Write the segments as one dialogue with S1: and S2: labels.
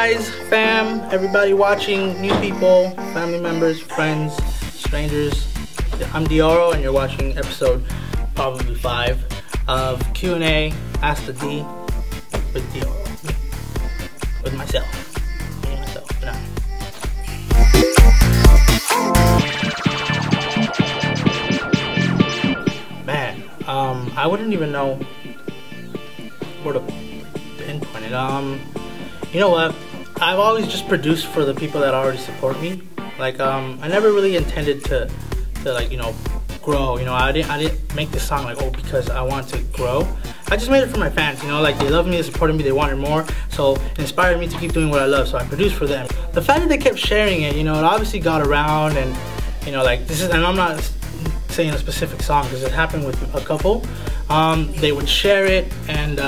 S1: guys, fam, everybody watching, new people, family members, friends, strangers. I'm Deorro and you're watching episode probably 5 of Q&A Ask the D with Deorro. With myself. Me and myself. No. Man, I wouldn't even know where to pinpoint it. You know what? I've always just produced for the people that already support me. Like, I never really intended to like, you know, grow. You know, I didn't make this song like, oh, because I want to grow. I just made it for my fans. You know, like, they love me, they supported me, they wanted more, so it inspired me to keep doing what I love. So I produced for them. The fact that they kept sharing it, you know, it obviously got around, and you know, like, this is, and I'm not saying a specific song because it happened with a couple. They would share it, and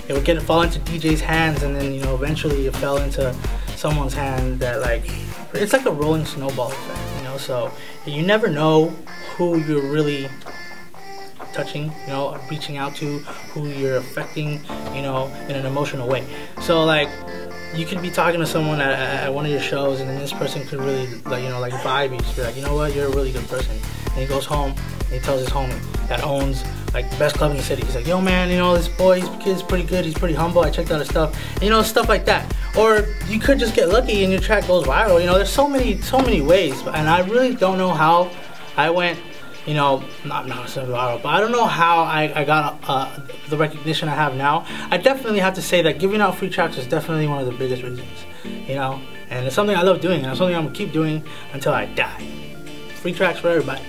S1: it would fall into DJ's hands, and then, you know, eventually it fell into someone's hand that, like, it's like a rolling snowball effect, you know. So you never know who you're really touching, you know, reaching out to, who you're affecting, you know, in an emotional way. So, like, you could be talking to someone at one of your shows, and then this person could really, like, you know, like, vibe you. Just be like, you know what, you're a really good person. And he goes home and he tells his homie that owns, like, the best club in the city. He's like, yo, man, you know, this boy, his kid's pretty good, he's pretty humble, I checked out his stuff, and, you know, stuff like that. Or you could just get lucky and your track goes viral. You know, there's so many ways, and I really don't know how I went, you know, not necessarily viral, but I don't know how I got the recognition I have now. I definitely have to say that giving out free tracks is definitely one of the biggest reasons, you know, and it's something I love doing, and it's something I'm gonna keep doing until I die. Free tracks for everybody.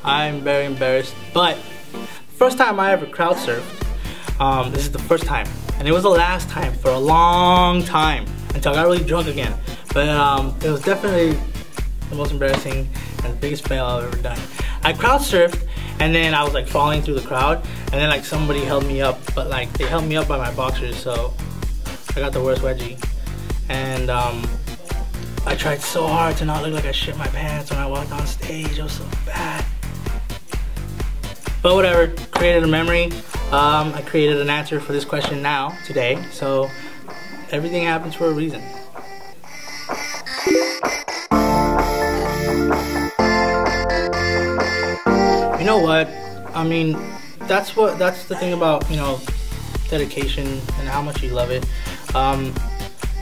S1: I'm very embarrassed, but first time I ever crowd surfed, this is the first time, and it was the last time for a long time until I got really drunk again. But it was definitely the most embarrassing and the biggest fail I've ever done. I crowd surfed, and then I was like falling through the crowd, and then like somebody held me up, but like they held me up by my boxers, so I got the worst wedgie. And I tried so hard to not look like I shit my pants when I walked on stage. It was so bad. But whatever, created a memory. I created an answer for this question today, so everything happens for a reason. You know what? I mean, that's the thing about, you know, dedication and how much you love it.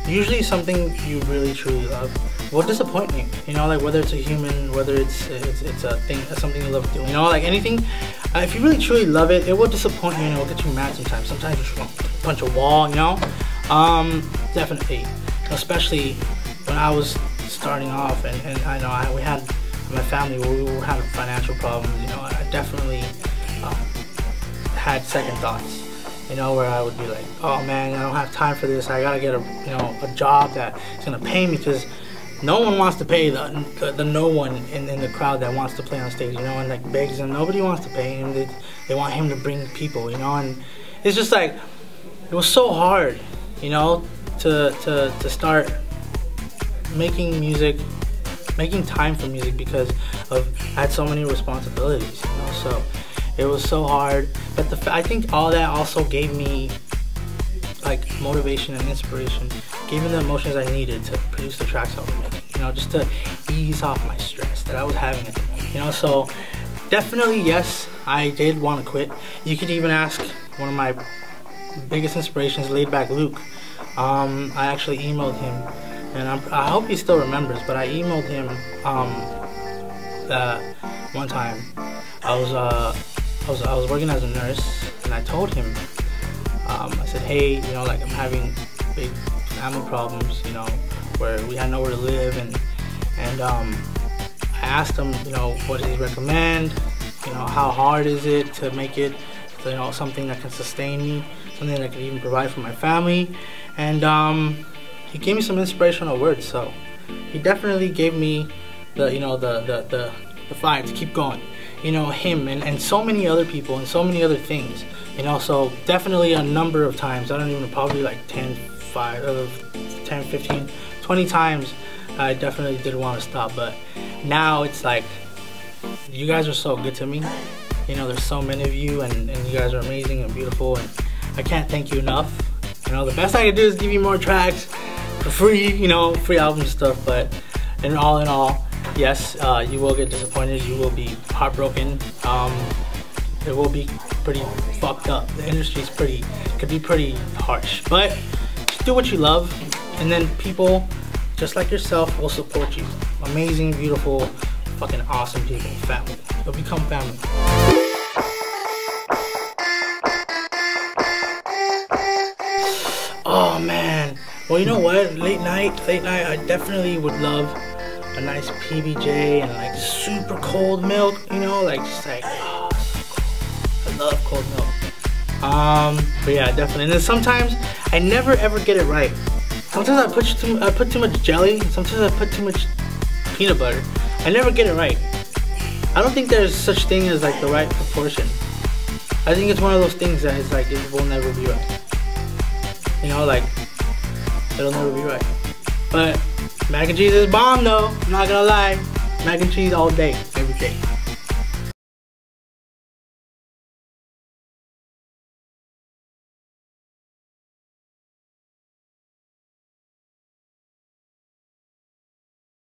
S1: Usually something you really truly love will disappoint you. You know, like, whether it's a human, whether it's a thing, something you love doing. You know, like anything. If you really truly love it, it will disappoint you and it will get you mad sometimes. Sometimes you just want to punch a wall, you know? Definitely. Especially when I was starting off, and I know we had, my family, we were having financial problems, you know. I definitely had second thoughts, you know, where I would be like, oh man, I don't have time for this. I gotta get a job that is gonna pay me, because no one wants to pay the no one in the crowd that wants to play on stage, you know, and like begs him. Nobody wants to pay him. They want him to bring people, you know, and it's just like, it was so hard, you know, to start making music, making time for music, because I had so many responsibilities, you know. So it was so hard, but I think all that also gave me like motivation and inspiration, gave me the emotions I needed to produce the tracks I was making, you know, just to ease off my stress that I was having at the moment, you know. So definitely, yes, I did want to quit. You could even ask one of my biggest inspirations, Laid Back Luke. I actually emailed him, and I hope he still remembers, but I emailed him one time. I was working as a nurse, and I told him, I said, hey, you know, like, I'm having big family problems, you know, where we had nowhere to live, and I asked him, you know, what does he recommend, you know, how hard is it to make it, you know, something that can sustain me, something that I can even provide for my family. And he gave me some inspirational words. So he definitely gave me the, you know, the fire to keep going, you know, him and so many other people and so many other things, you know. So definitely a number of times, I don't even know, probably like 10, 15, 20 times I definitely did want to stop. But now it's like you guys are so good to me. You know, there's so many of you, and you guys are amazing and beautiful, and I can't thank you enough. You know, the best I can do is give you more tracks for free, you know, free album stuff, but in all, yes, you will get disappointed, you will be heartbroken, it will be pretty fucked up. The industry's could be pretty harsh, but just do what you love, and then people just like yourself will support you. Amazing, beautiful, fucking awesome people, family. You'll become family. Oh man, well, you know what, late night, I definitely would love a nice PBJ and like super cold milk, you know, like just like, oh, so cold. I love cold milk. But yeah, definitely. And then sometimes I never ever get it right. Sometimes I put too much jelly, sometimes I put too much peanut butter. I never get it right. I don't think there's such thing as like the right proportion. I think it's one of those things that is like, it will never be right. You know, like, it'll never be right. But mac and cheese is bomb though, I'm not gonna lie. Mac and cheese all day, every day.